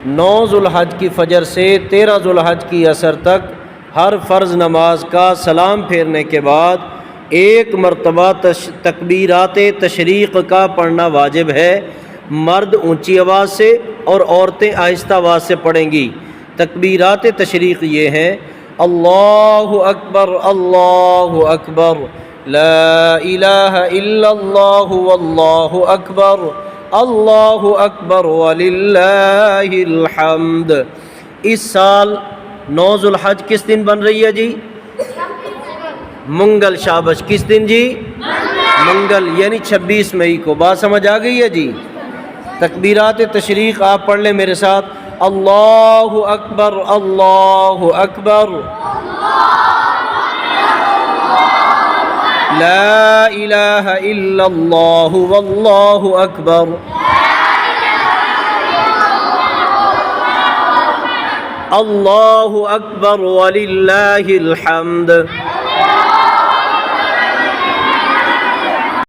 9 ذوالحج کی فجر سے 13 ذوالحج کی عصر تک ہر فرض نماز کا سلام پھیرنے کے بعد ایک مرتبہ تکبیرات تشریق کا پڑھنا واجب ہے۔ مرد اونچی آواز سے اور عورتیں آہستہ آواز سے پڑھیں گی۔ تکبیرات تشریق یہ ہیں: اللہ اکبر اللہ اکبر، لا الہ الا اللہ واللہ اکبر، اللہ اکبر وللہ الحمد۔ اس سال 9 ذوالحج کس دن بن رہی ہے جی؟ منگل۔ شابش، کس دن جی؟ منگل، یعنی 26 مئی کو۔ بات سمجھ آ گئی ہے جی؟ تکبیرات تشریق آپ پڑھ لیں میرے ساتھ: اللہ اکبر اللہ اکبر، لا الہ الا اللہ واللہ اکبر، اللہ اکبر وللہ الحمد۔